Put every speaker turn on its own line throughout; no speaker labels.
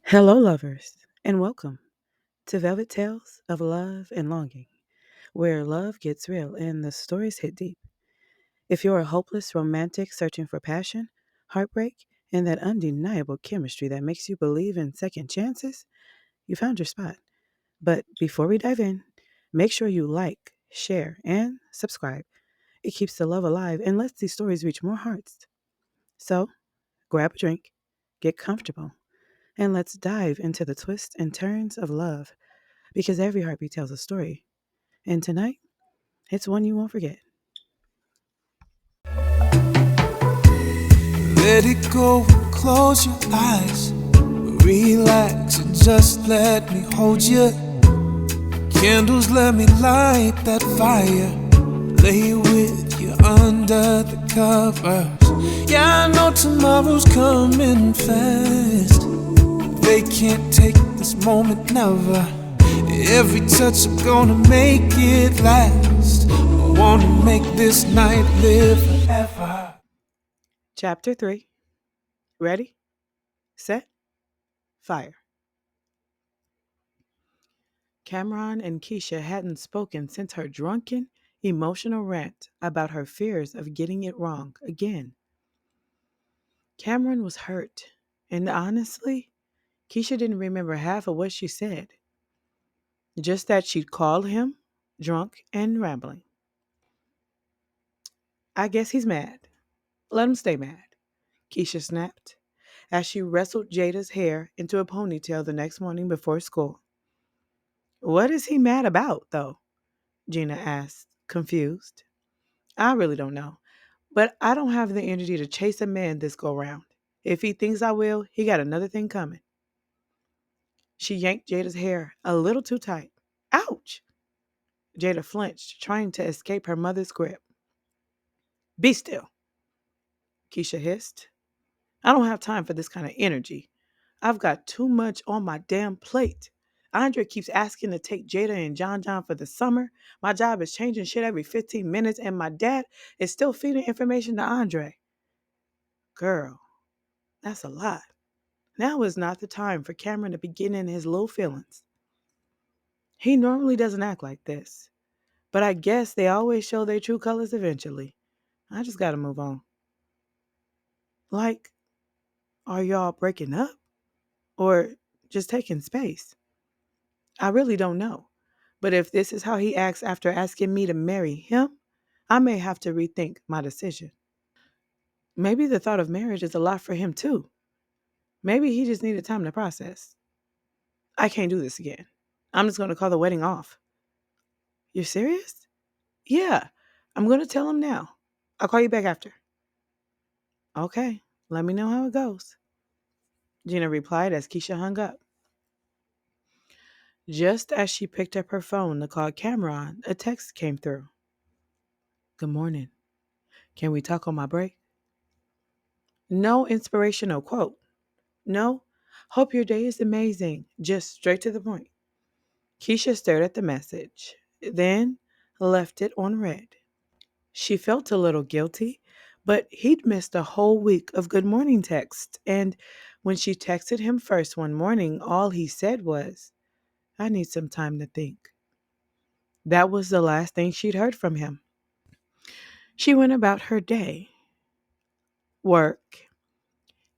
Hello, lovers, and welcome to Velvet Tales of Love and Longing, where love gets real and the stories hit deep. If you're a hopeless romantic searching for passion, heartbreak, and that undeniable chemistry that makes you believe in second chances, you found your spot. But before we dive in, make sure you like, share, and subscribe. It keeps the love alive and lets these stories reach more hearts. So, grab a drink, get comfortable, and let's dive into the twists and turns of love because every heartbeat tells a story. And tonight, it's one you won't forget.
Let it go and close your eyes. Relax and just let me hold you. Candles, let me light that fire. Lay with you under the covers. Yeah, I know tomorrow's coming fast. They can't take this moment, never. Every touch I'm gonna make it last. I wanna make this night live forever.
Chapter 3. Ready, set, fire. Cameron and Keisha hadn't spoken since her drunken, emotional rant about her fears of getting it wrong again. Cameron was hurt, and honestly, Keisha didn't remember half of what she said. Just that she'd called him drunk and rambling. I guess he's mad. Let him stay mad, Keisha snapped as she wrestled Jada's hair into a ponytail the next morning before school. What is he mad about, though? Gina asked, confused. I really don't know, but I don't have the energy to chase a man this go round. If he thinks I will, he got another thing coming. She yanked Jada's hair a little too tight. Ouch! Jada flinched, trying to escape her mother's grip. Be still, Keisha hissed. I don't have time for this kind of energy. I've got too much on my damn plate. Andre keeps asking to take Jada and John John for the summer. My job is changing shit every 15 minutes, and my dad is still feeding information to Andre. Girl, that's a lot. Now is not the time for Cameron to be getting in his low feelings. He normally doesn't act like this, but I guess they always show their true colors eventually. I just gotta move on. Like, are y'all breaking up? Or just taking space? I really don't know. But if this is how he acts after asking me to marry him, I may have to rethink my decision. Maybe the thought of marriage is a lot for him too. Maybe he just needed time to process. I can't do this again. I'm just going to call the wedding off. You're serious? Yeah, I'm going to tell him now. I'll call you back after. Okay, let me know how it goes, Gina replied as Keisha hung up. Just as she picked up her phone to call Cameron, a text came through. Good morning. Can we talk on my break? No inspirational quote. No, hope your day is amazing. Just straight to the point. Keisha stared at the message, then left it on read. She felt a little guilty, but he'd missed a whole week of good morning texts, and when she texted him first one morning, all he said was, I need some time to think. That was the last thing she'd heard from him. She went about her day, work,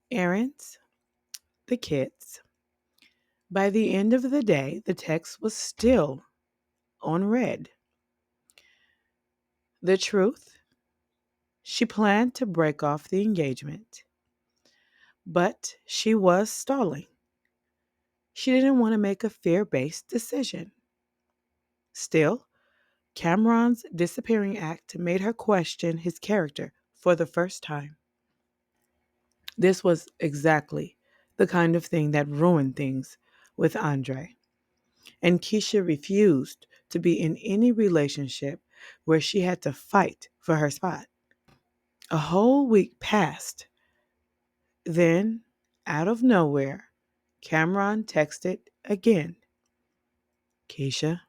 errands, the kids. By the end of the day, the text was still on red. The truth, she planned to break off the engagement, but she was stalling. She didn't want to make a fear based decision. Still, Cameron's disappearing act made her question his character for the first time. This was exactly the kind of thing that ruined things with Andre. And Keisha refused to be in any relationship where she had to fight for her spot. A whole week passed. Then, out of nowhere, Cameron texted again. Keisha,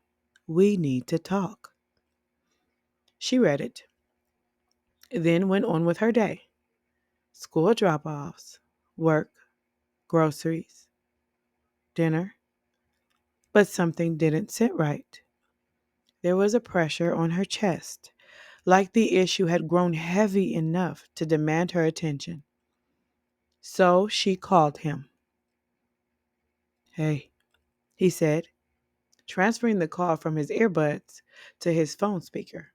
we need to talk. She read it, then went on with her day. School drop offs, work, groceries. dinner, but something didn't sit right. There was a pressure on her chest, like the issue had grown heavy enough to demand her attention. So she called him. "Hey," he said, transferring the call from his earbuds to his phone speaker.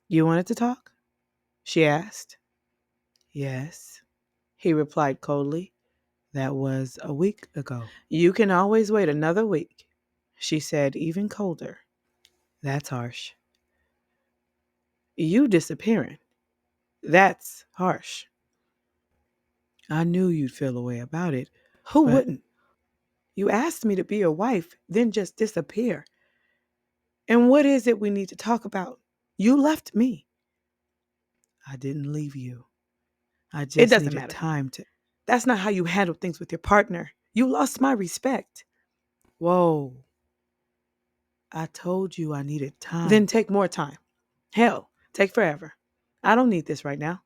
"You wanted to talk?" she asked. "Yes," he replied coldly. "That was a week ago." "You can always wait another week," she said, even colder. "That's harsh." "You disappearing. That's harsh." "I knew you'd feel a way about it." "Who wouldn't? You asked me to be your wife, then just disappear. And what is it we need to talk about? You left me." "I didn't leave you. I just
It doesn't
needed
matter.
time to." "That's not how you handle things with your partner. You lost my respect." "Whoa. I told you I needed time." "Then take more time. Hell, take forever. I don't need this right now."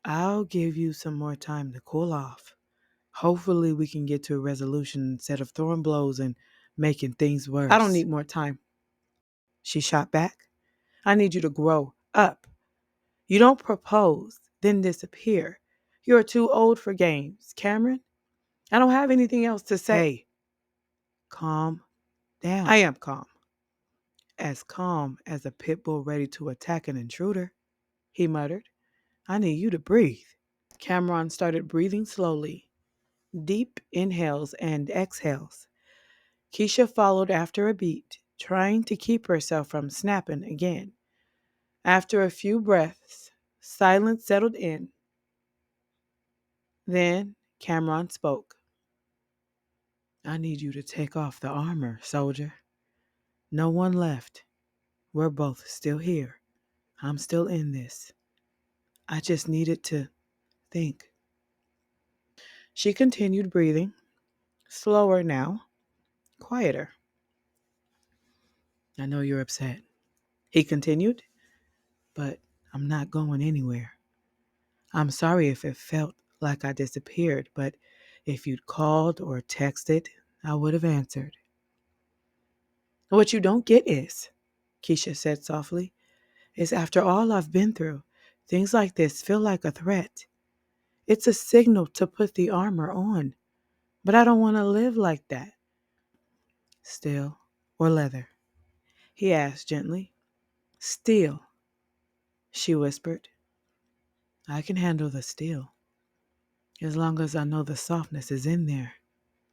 "I'll give you some more time to cool off. Hopefully we can get to a resolution instead of throwing blows and making things worse." "I don't need more time," she shot back. "I need you to grow up. You don't propose, then disappear. You're too old for games, Cameron. I don't have anything else to say." "Hey, calm down." "I am calm." "As calm as a pit bull ready to attack an intruder," he muttered. "I need you to breathe." Cameron started breathing slowly, deep inhales and exhales. Keisha followed after a beat, trying to keep herself from snapping again. After a few breaths, silence settled in. Then Cameron spoke. "I need you to take off the armor, soldier. No one left. We're both still here. I'm still in this. I just needed to think." She continued breathing, slower now, quieter. "I know you're upset," he continued, "but I'm not going anywhere. I'm sorry if it felt like I disappeared, but if you'd called or texted, I would have answered." "What you don't get is," Keisha said softly, "is after all I've been through, things like this feel like a threat. It's a signal to put the armor on, but I don't want to live like that." "Steel or leather?" he asked gently. "Steel," she whispered. "I can handle the steel, as long as I know the softness is in there,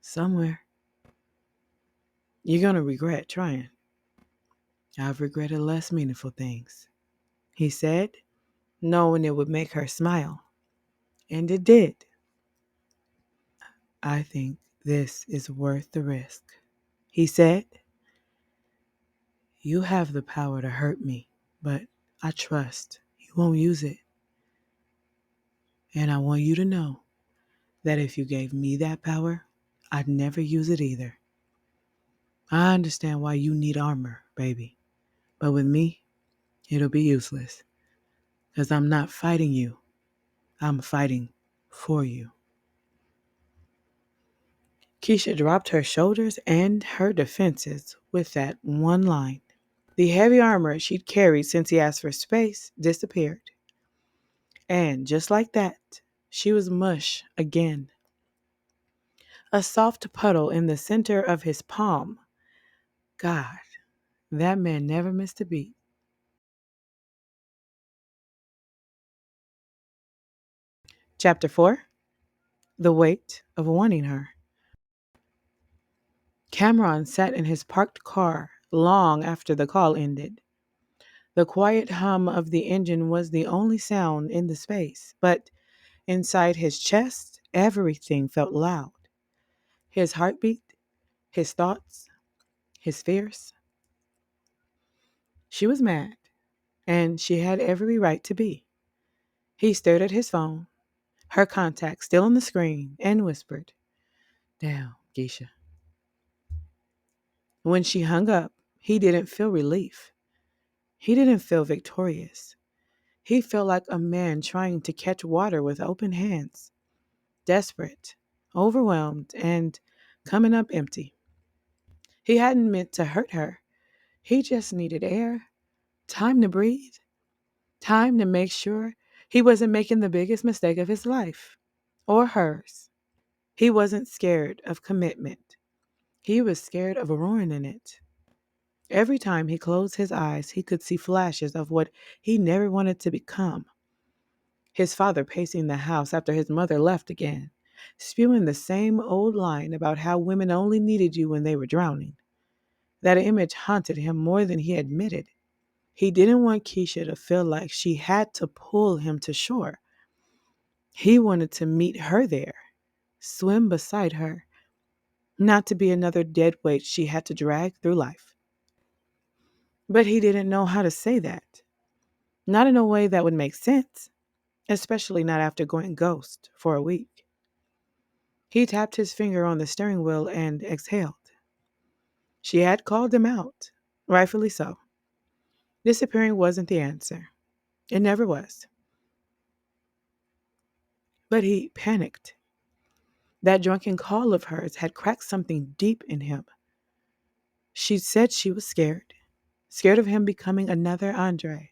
somewhere." "You're going to regret trying." "I've regretted less meaningful things," he said, knowing it would make her smile. And it did. "I think this is worth the risk," he said. "You have the power to hurt me, but I trust you won't use it. And I want you to know that if you gave me that power, I'd never use it either. I understand why you need armor, baby, but with me, it'll be useless, because I'm not fighting you. I'm fighting for you." Keisha dropped her shoulders and her defenses with that one line. The heavy armor she'd carried since he asked for space disappeared. And just like that, she was mush again. A soft puddle in the center of his palm. God, that man never missed a beat. Chapter 4: The Weight of Wanting Her. Cameron sat in his parked car long after the call ended. The quiet hum of the engine was the only sound in the space, but inside his chest, everything felt loud. His heartbeat, his thoughts, his fears. She was mad, and she had every right to be. He stared at his phone, her contact still on the screen, and whispered, "Damn, Geisha." When she hung up, he didn't feel relief. He didn't feel victorious. He felt like a man trying to catch water with open hands, desperate, overwhelmed, and coming up empty. He hadn't meant to hurt her. He just needed air, time to breathe, time to make sure he wasn't making the biggest mistake of his life or hers. He wasn't scared of commitment. He was scared of ruining it. Every time he closed his eyes, he could see flashes of what he never wanted to become. His father pacing the house after his mother left again, spewing the same old line about how women only needed you when they were drowning. That image haunted him more than he admitted. He didn't want Keisha to feel like she had to pull him to shore. He wanted to meet her there, swim beside her, not to be another dead weight she had to drag through life. But he didn't know how to say that. Not in a way that would make sense, especially not after going ghost for a week. He tapped his finger on the steering wheel and exhaled. She had called him out, rightfully so. Disappearing wasn't the answer. It never was. But he panicked. That drunken call of hers had cracked something deep in him. She said she was scared. Scared of him becoming another Andre.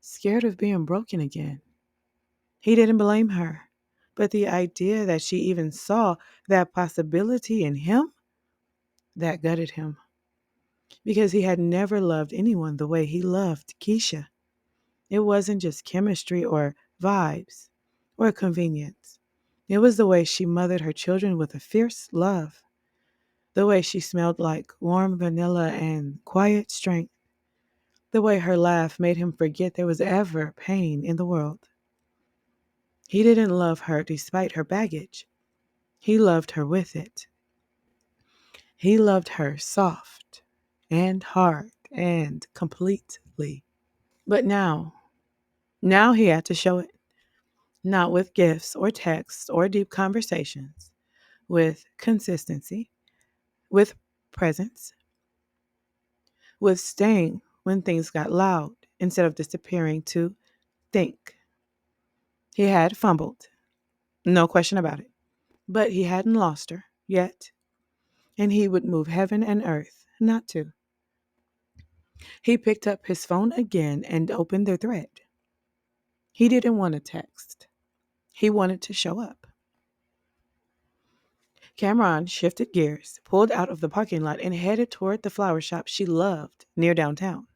Scared of being broken again. He didn't blame her. But the idea that she even saw that possibility in him, that gutted him. Because he had never loved anyone the way he loved Keisha. It wasn't just chemistry or vibes or convenience. It was the way she mothered her children with a fierce love. The way she smelled like warm vanilla and quiet strength. The way her laugh made him forget there was ever pain in the world. He didn't love her despite her baggage. He loved her with it. He loved her soft and hard and completely. But now he had to show it. Not with gifts or texts or deep conversations, with consistency, with presence, with staying when things got loud instead of disappearing to think. He had fumbled, no question about it, but he hadn't lost her yet, and he would move heaven and earth not to. He picked up his phone again and opened the thread. He didn't want a text. He wanted to show up. Cameron shifted gears, pulled out of the parking lot, and headed toward the flower shop she loved near downtown.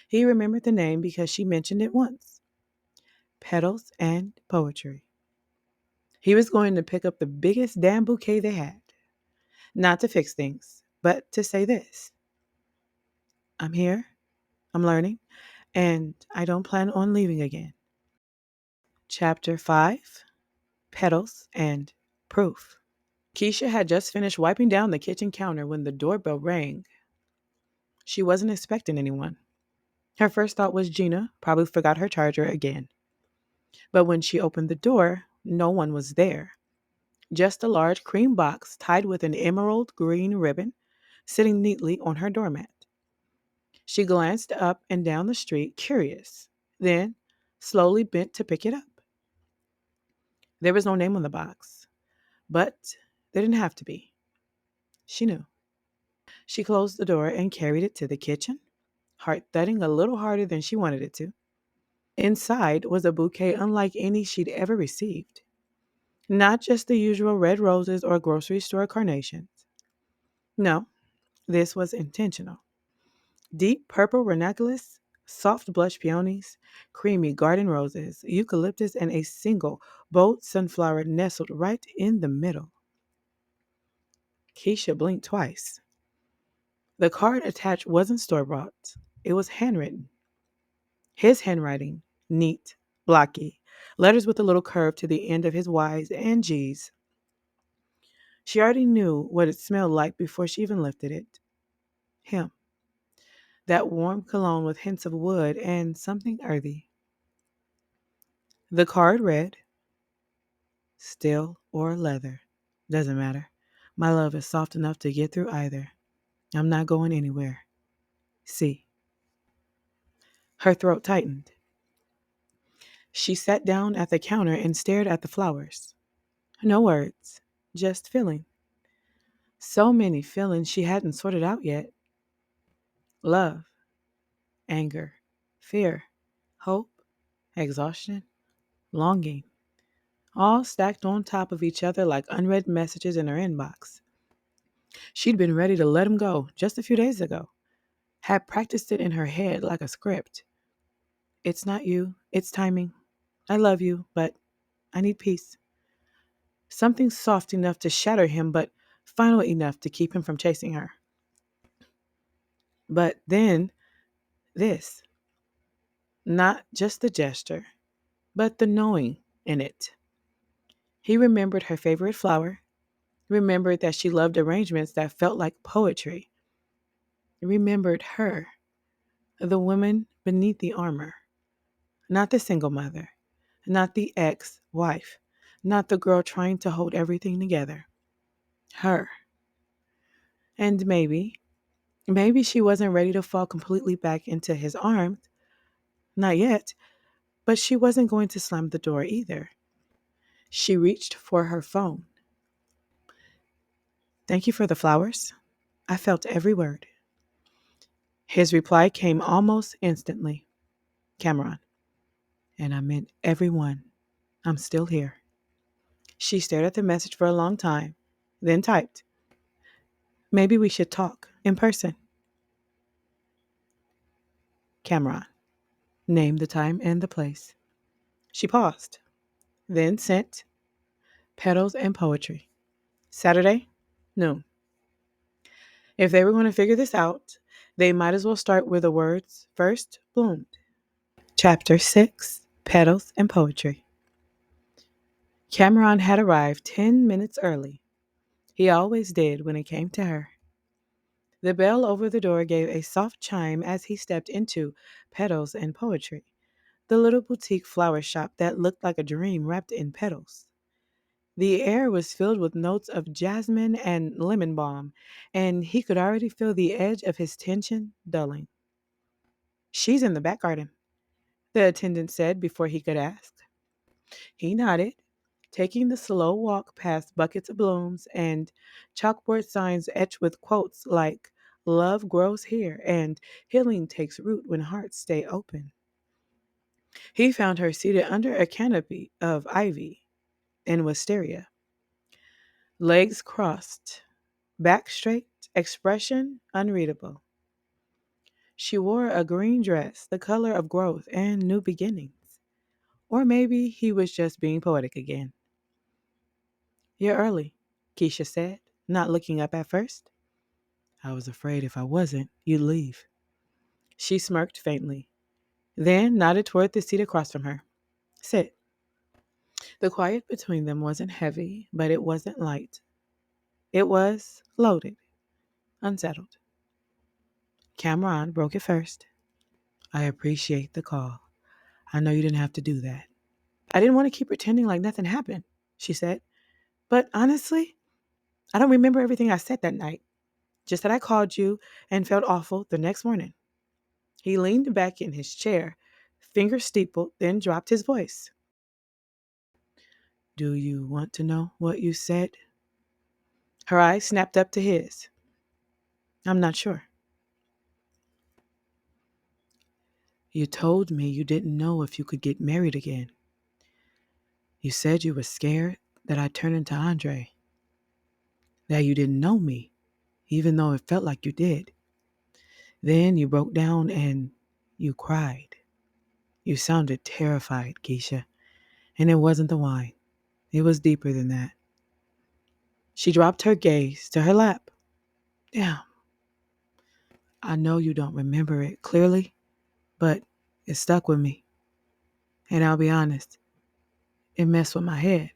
He remembered the name because she mentioned it once. Petals and Poetry. He was going to pick up the biggest damn bouquet they had. Not to fix things, but to say this. I'm here, I'm learning, and I don't plan on leaving again. Chapter 5, Petals and Proof. Keisha had just finished wiping down the kitchen counter when the doorbell rang. She wasn't expecting anyone. Her first thought was Gina probably forgot her charger again. But when she opened the door, no one was there. Just a large cream box tied with an emerald green ribbon sitting neatly on her doormat. She glanced up and down the street, curious, then slowly bent to pick it up. There was no name on the box, but there didn't have to be. She knew. She closed the door and carried it to the kitchen, heart thudding a little harder than she wanted it to. Inside was a bouquet unlike any she'd ever received. Not just the usual red roses or grocery store carnations. No, this was intentional. Deep purple ranunculus, soft blush peonies, creamy garden roses, eucalyptus, and a single bold sunflower nestled right in the middle. Keisha blinked twice. The card attached wasn't store-bought. It was handwritten. His handwriting, neat, blocky, letters with a little curve to the end of his Y's and G's. She already knew what it smelled like before she even lifted it. Him. That warm cologne with hints of wood and something earthy. The card read, Steel or leather. Doesn't matter. My love is soft enough to get through either. I'm not going anywhere. See. Her throat tightened. She sat down at the counter and stared at the flowers. No words, just feeling. So many feelings she hadn't sorted out yet: love, anger, fear, hope, exhaustion, longing, all stacked on top of each other like unread messages in her inbox. She'd been ready to let him go just a few days ago, had practiced it in her head like a script. It's not you, it's timing. I love you, but I need peace. Something soft enough to shatter him, but final enough to keep him from chasing her. But then, this. Not just the gesture, but the knowing in it. He remembered her favorite flower, remembered that she loved arrangements that felt like poetry, remembered her, the woman beneath the armor, not the single mother, not the ex wife, not the girl trying to hold everything together. Her. And maybe she wasn't ready to fall completely back into his arms. Not yet, but she wasn't going to slam the door either. She reached for her phone. Thank you for the flowers. I felt every word. His reply came almost instantly. Cameron. And I meant every one. I'm still here. She stared at the message for a long time, then typed, maybe we should talk in person. Cameron. Named the time and the place. She paused, then sent, petals and poetry. Saturday, noon. If they were going to figure this out, they might as well start where the words first bloomed. Chapter 6, Petals and Poetry. Cameron had arrived 10 minutes early. He always did when it came to her. The bell over the door gave a soft chime as he stepped into Petals and Poetry, the little boutique flower shop that looked like a dream wrapped in petals. The air was filled with notes of jasmine and lemon balm, and he could already feel the edge of his tension dulling. She's in the back garden, the attendant said before he could ask. He nodded, taking the slow walk past buckets of blooms and chalkboard signs etched with quotes like, Love grows here and healing takes root when hearts stay open. He found her seated under a canopy of ivy and wisteria, legs crossed, back straight, expression unreadable. She wore a green dress, the color of growth and new beginnings. Or maybe he was just being poetic again. You're early, Keisha said, not looking up at first. I was afraid if I wasn't, you'd leave. She smirked faintly, then nodded toward the seat across from her. Sit. The quiet between them wasn't heavy, but it wasn't light. It was loaded, unsettled. Cameron broke it first. I appreciate the call. I know you didn't have to do that. I didn't want to keep pretending like nothing happened, she said. But honestly, I don't remember everything I said that night. Just that I called you and felt awful the next morning. He leaned back in his chair, fingers steepled, then dropped his voice. Do you want to know what you said? Her eyes snapped up to his. I'm not sure. You told me you didn't know if you could get married again. You said you were scared that I'd turn into Andre. That you didn't know me, even though it felt like you did. Then you broke down and you cried. You sounded terrified, Keisha. And it wasn't the wine. It was deeper than that. She dropped her gaze to her lap. Damn. I know you don't remember it clearly, but it stuck with me. And I'll be honest, it messed with my head.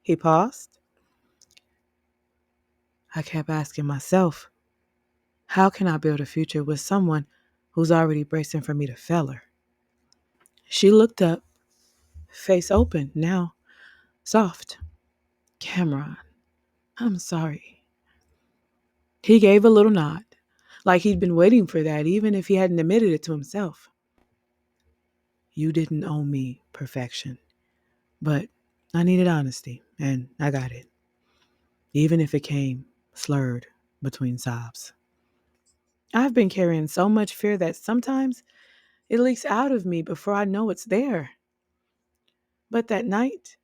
He paused. I kept asking myself, how can I build a future with someone who's already bracing for me to fail her? She looked up, face open now, soft. Cameron, I'm sorry. He gave a little nod, like he'd been waiting for that, even if he hadn't admitted it to himself. You didn't owe me perfection, but I needed honesty, and I got it. Even if it came slurred between sobs. I've been carrying so much fear that sometimes it leaks out of me before I know it's there. But that night,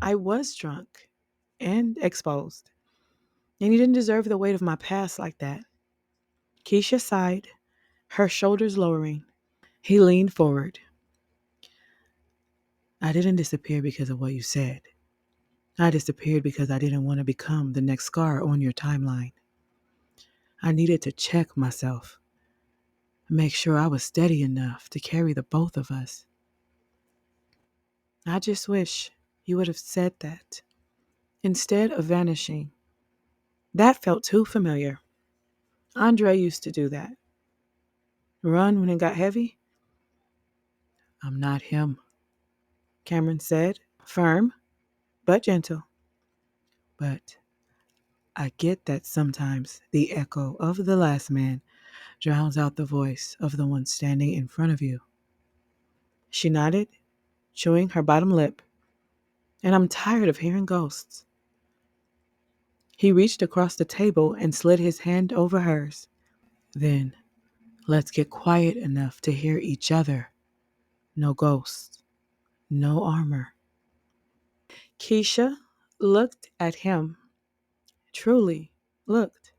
I was drunk and exposed, and he didn't deserve the weight of my past like that. Keisha sighed, her shoulders lowering. He leaned forward. I didn't disappear because of what you said. I disappeared because I didn't want to become the next scar on your timeline. I needed to check myself, make sure I was steady enough to carry the both of us. I just wish you would have said that instead of vanishing. That felt too familiar. Andre used to do that. Run when it got heavy? I'm not him, Cameron said, firm but gentle. But I get that sometimes the echo of the last man drowns out the voice of the one standing in front of you. She nodded, chewing her bottom lip. And I'm tired of hearing ghosts. He reached across the table and slid his hand over hers. Then, let's get quiet enough to hear each other. No ghosts, no armor. Keisha looked at him, truly looked.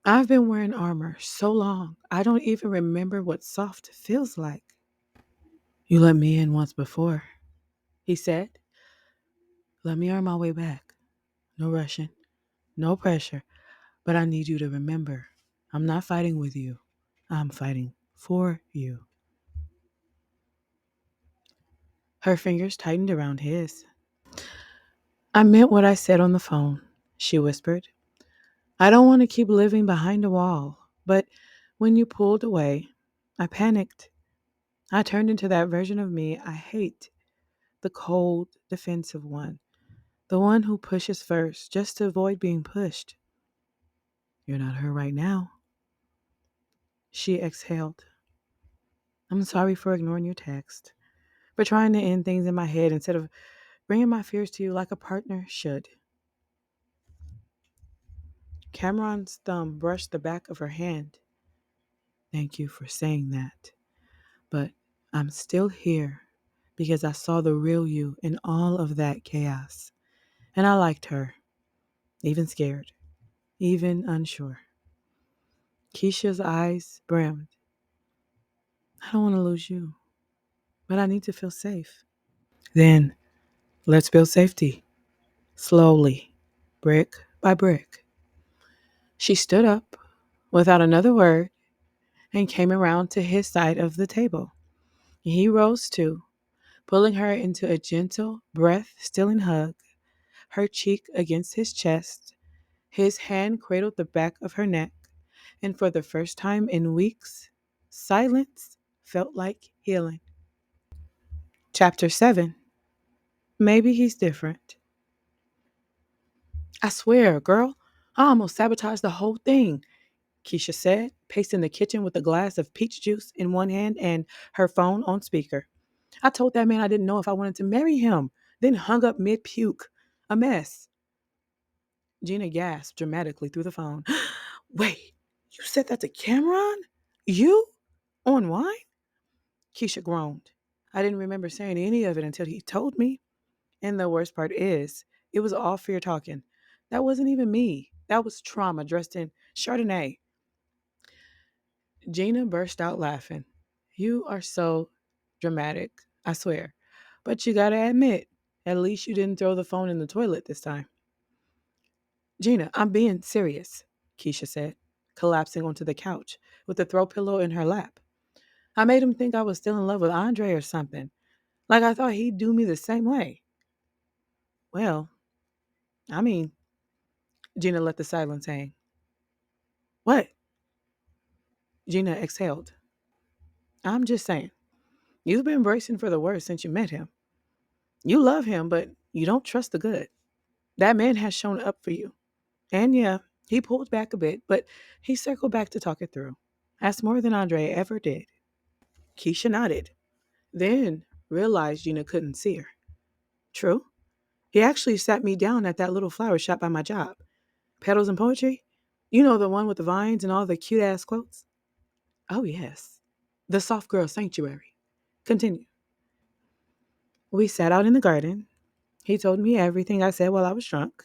I've been wearing armor so long, I don't even remember what soft feels like. You let me in once before, he said. Let me earn my way back. No rushing, no pressure, but I need you to remember I'm not fighting with you. I'm fighting for you. Her fingers tightened around his. I meant what I said on the phone, she whispered. I don't want to keep living behind a wall, but when you pulled away, I panicked. I turned into that version of me I hate, the cold, defensive one, the one who pushes first just to avoid being pushed. You're not her right now. She exhaled. I'm sorry for ignoring your text, for trying to end things in my head instead of bringing my fears to you like a partner should. Cameron's thumb brushed the back of her hand. Thank you for saying that. But I'm still here because I saw the real you in all of that chaos. And I liked her, even scared, even unsure. Keisha's eyes brimmed. I don't want to lose you, but I need to feel safe. Then let's build safety, slowly, brick by brick. She stood up without another word and came around to his side of the table. He rose too, pulling her into a gentle, breath-stilling hug, her cheek against his chest. His hand cradled the back of her neck, and for the first time in weeks, silence felt like healing. Chapter 7. Maybe he's different. I swear, girl, I almost sabotaged the whole thing, Keisha said, pacing the kitchen with a glass of peach juice in one hand and her phone on speaker. I told that man I didn't know if I wanted to marry him, then hung up mid-puke. A mess. Gina gasped dramatically through the phone. Wait, you said that to Cameron? You? On wine? Keisha groaned. I didn't remember saying any of it until he told me. And the worst part is, it was all fear talking. That wasn't even me. That was trauma dressed in Chardonnay. Gina burst out laughing. You are so dramatic, I swear. But you gotta admit, at least you didn't throw the phone in the toilet this time. Gina, I'm being serious, Keisha said, collapsing onto the couch with the throw pillow in her lap. I made him think I was still in love with Andre or something. Like I thought he'd do me the same way. Well, I mean, Gina let the silence hang. What? Gina exhaled. I'm just saying, you've been bracing for the worst since you met him. You love him, but you don't trust the good. That man has shown up for you. And yeah, he pulled back a bit, but he circled back to talk it through. That's more than Andre ever did. Keisha nodded, then realized Gina couldn't see her. True. He actually sat me down at that little flower shop by my job. Petals and Poetry? You know, the one with the vines and all the cute ass quotes? Oh, yes. The Soft Girl Sanctuary. Continue. We sat out in the garden. He told me everything I said while I was drunk.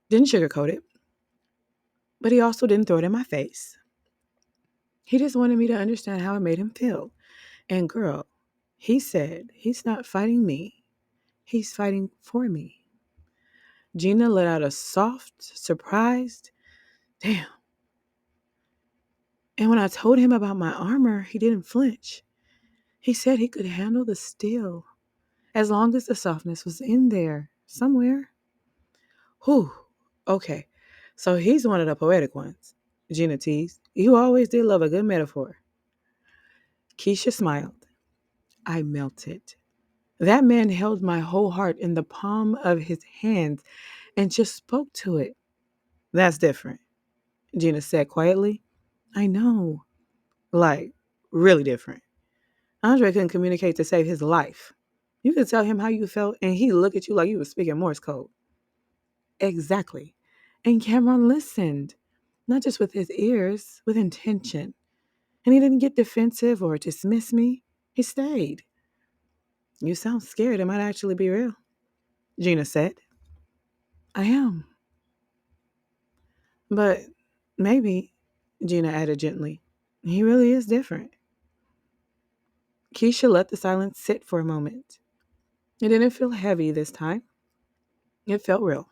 Didn't sugarcoat it, but he also didn't throw it in my face. He just wanted me to understand how it made him feel. And girl, he said he's not fighting me, he's fighting for me. Gina let out a soft, surprised, damn. And when I told him about my armor, he didn't flinch. He said he could handle the steel as long as the softness was in there somewhere. Whew. Okay. So he's one of the poetic ones. Gina teased. You always did love a good metaphor. Keisha smiled. I melted. That man held my whole heart in the palm of his hands and just spoke to it. That's different, Gina said quietly. I know. Like, really different. Andre couldn't communicate to save his life. You could tell him how you felt, and he'd look at you like you were speaking Morse code. Exactly. And Cameron listened, not just with his ears, with intention. And he didn't get defensive or dismiss me. He stayed. You sound scared. It might actually be real, Gina said. I am. But maybe, Gina added gently, he really is different. Keisha let the silence sit for a moment. It didn't feel heavy this time. It felt real.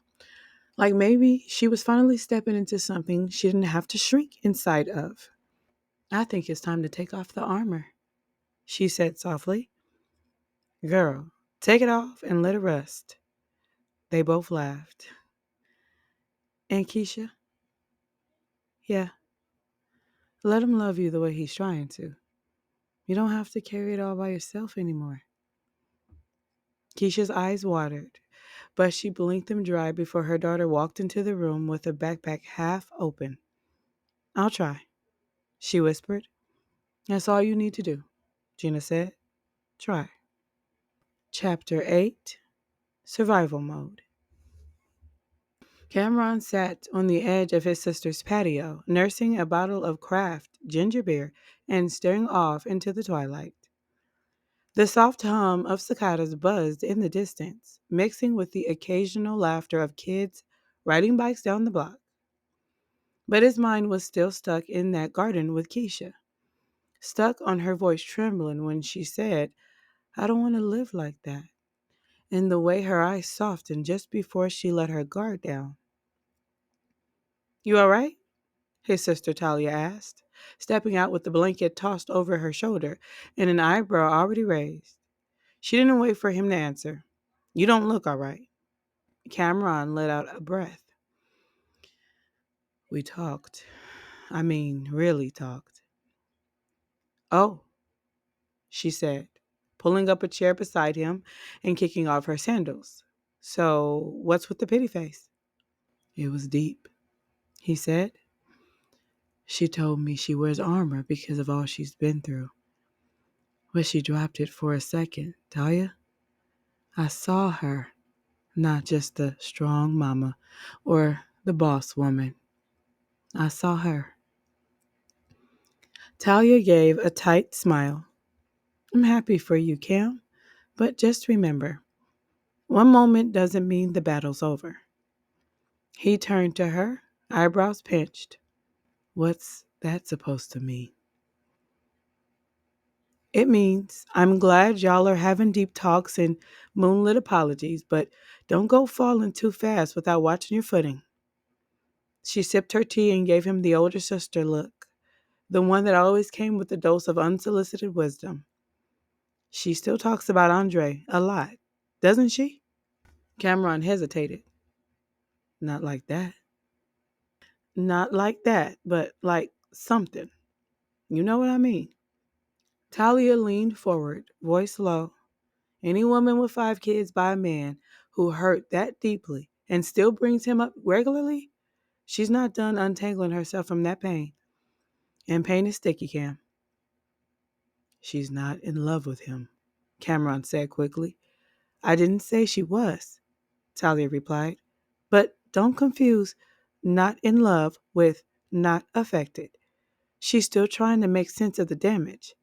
Like maybe she was finally stepping into something she didn't have to shrink inside of. I think it's time to take off the armor, she said softly. Girl, take it off and let it rest. They both laughed. And Keisha? Yeah, let him love you the way he's trying to. You don't have to carry it all by yourself anymore. Keisha's eyes watered, but she blinked them dry before her daughter walked into the room with her backpack half open. I'll try, she whispered. That's all you need to do, Gina said. Try. Chapter 8, Survival Mode. Cameron sat on the edge of his sister's patio, nursing a bottle of craft ginger beer and staring off into the twilight. The soft hum of cicadas buzzed in the distance, mixing with the occasional laughter of kids riding bikes down the block. But his mind was still stuck in that garden with Keisha, stuck on her voice trembling when she said, I don't want to live like that, and the way her eyes softened just before she let her guard down. You all right? His sister Talia asked, stepping out with the blanket tossed over her shoulder and an eyebrow already raised. She didn't wait for him to answer. You don't look all right. Cameron let out a breath. We talked. I mean, really talked. Oh, she said, pulling up a chair beside him and kicking off her sandals. So, what's with the pity face? It was deep, he said. She told me she wears armor because of all she's been through. But she dropped it for a second, Talia. I saw her, not just the strong mama or the boss woman. I saw her. Talia gave a tight smile. I'm happy for you, Cam, but just remember, one moment doesn't mean the battle's over. He turned to her, eyebrows pinched. What's that supposed to mean? It means I'm glad y'all are having deep talks and moonlit apologies, but don't go falling too fast without watching your footing. She sipped her tea and gave him the older sister look, the one that always came with a dose of unsolicited wisdom. She still talks about Andre a lot, doesn't she? Cameron hesitated. Not like that. Not like that, but like something. You know what I mean? Talia leaned forward, voice low. Any woman with 5 kids by a man who hurt that deeply and still brings him up regularly, she's not done untangling herself from that pain. And pain is sticky, Cam. She's not in love with him, Cameron said quickly. I didn't say she was, Talia replied. But don't confuse not in love with not affected. She's still trying to make sense of the damage.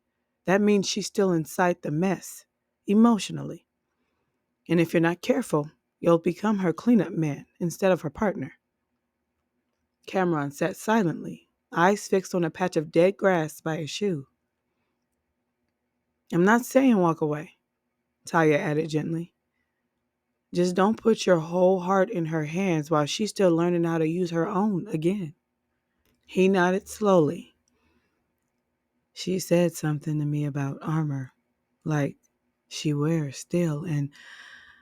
That means she's still inside the mess, emotionally. And if you're not careful, you'll become her cleanup man instead of her partner. Cameron sat silently, eyes fixed on a patch of dead grass by his shoe. I'm not saying walk away, Talia added gently. Just don't put your whole heart in her hands while she's still learning how to use her own again. He nodded slowly. She said something to me about armor, like she wears still, and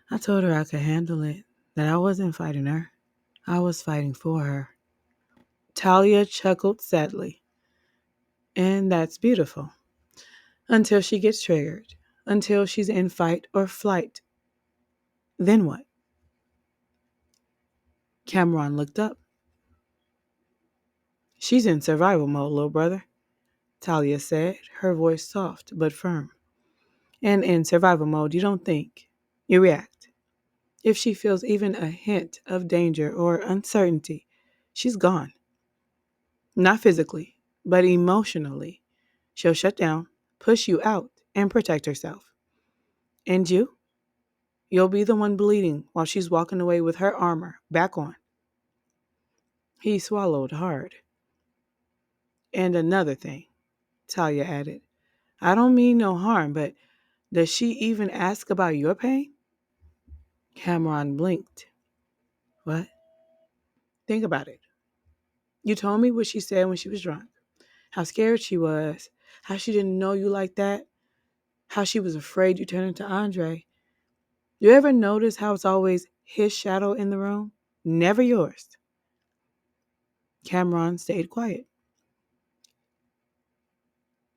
I told her I could handle it, that I wasn't fighting her. I was fighting for her. Talia chuckled sadly. And that's beautiful. Until she gets triggered. Until she's in fight or flight. Then what? Cameron looked up. She's in survival mode, little brother, Talia said, her voice soft but firm. And in survival mode, you don't think. You react. If she feels even a hint of danger or uncertainty, she's gone. Not physically, but emotionally. She'll shut down, push you out, and protect herself. And you? You'll be the one bleeding while she's walking away with her armor back on. He swallowed hard. And another thing, Talia added. I don't mean no harm, but does she even ask about your pain? Cameron blinked. What? Think about it. You told me what she said when she was drunk. How scared she was. How she didn't know you like that. How she was afraid you turned into Andre. You ever notice how it's always his shadow in the room? Never yours. Cameron stayed quiet.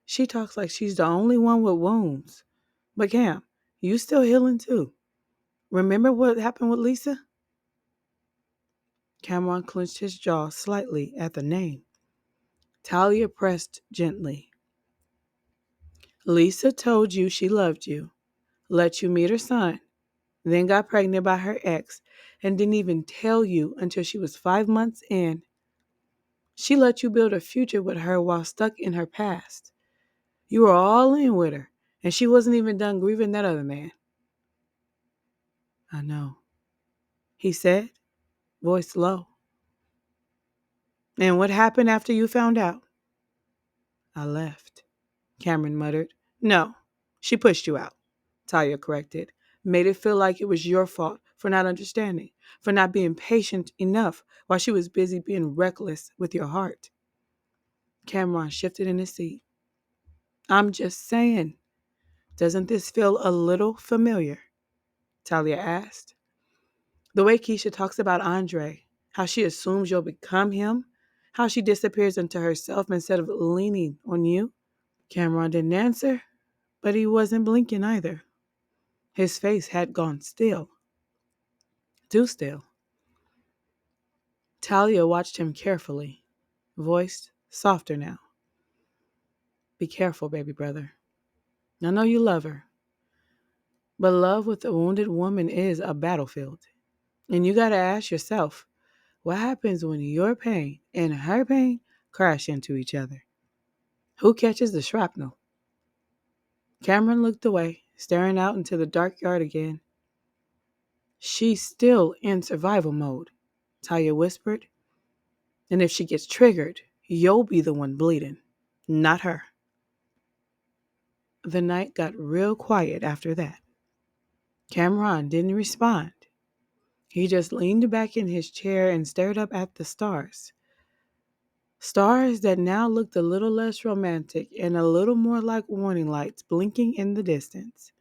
She talks like she's the only one with wounds. But Cam, you still healing too. Remember what happened with Lisa? Cameron clenched his jaw slightly at the name. Talia pressed gently. Lisa told you she loved you, let you meet her son, then got pregnant by her ex, and didn't even tell you until she was 5 months in. She let you build a future with her while stuck in her past. You were all in with her, and she wasn't even done grieving that other man. I know, he said, voice low. And what happened after you found out? I left, Cameron muttered. No, she pushed you out, Talia corrected. Made it feel like it was your fault for not understanding, for not being patient enough while she was busy being reckless with your heart. Cameron shifted in his seat. I'm just saying, doesn't this feel a little familiar? Talia asked. The way Keisha talks about Andre, how she assumes you'll become him, how she disappears into herself instead of leaning on you. Cameron didn't answer, but he wasn't blinking either. His face had gone still. Too still. Talia watched him carefully, voiced softer now. Be careful, baby brother. I know you love her, but love with a wounded woman is a battlefield. And you gotta ask yourself, what happens when your pain and her pain crash into each other? Who catches the shrapnel? Cameron looked away, staring out into the dark yard again. She's still in survival mode, Talia whispered. And if she gets triggered, you'll be the one bleeding, not her. The night got real quiet after that. Cameron didn't respond. He just leaned back in his chair and stared up at the stars. Stars that now looked a little less romantic and a little more like warning lights blinking in the distance.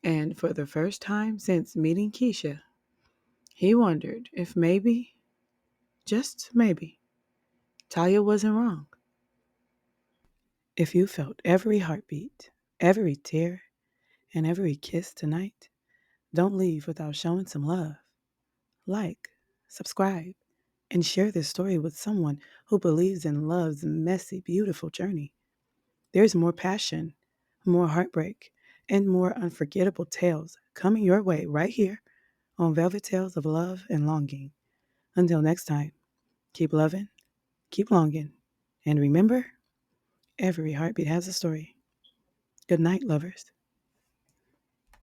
And for the first time since meeting Keisha, he wondered if maybe, just maybe, Talia wasn't wrong. If you felt every heartbeat, every tear, and every kiss tonight, don't leave without showing some love. Like, subscribe, and share this story with someone who believes in love's messy, beautiful journey. There's more passion, more heartbreak, and more unforgettable tales coming your way right here on Velvet Tales of Love and Longing. Until next time, keep loving, keep longing, and remember, every heartbeat has a story. Good night, lovers.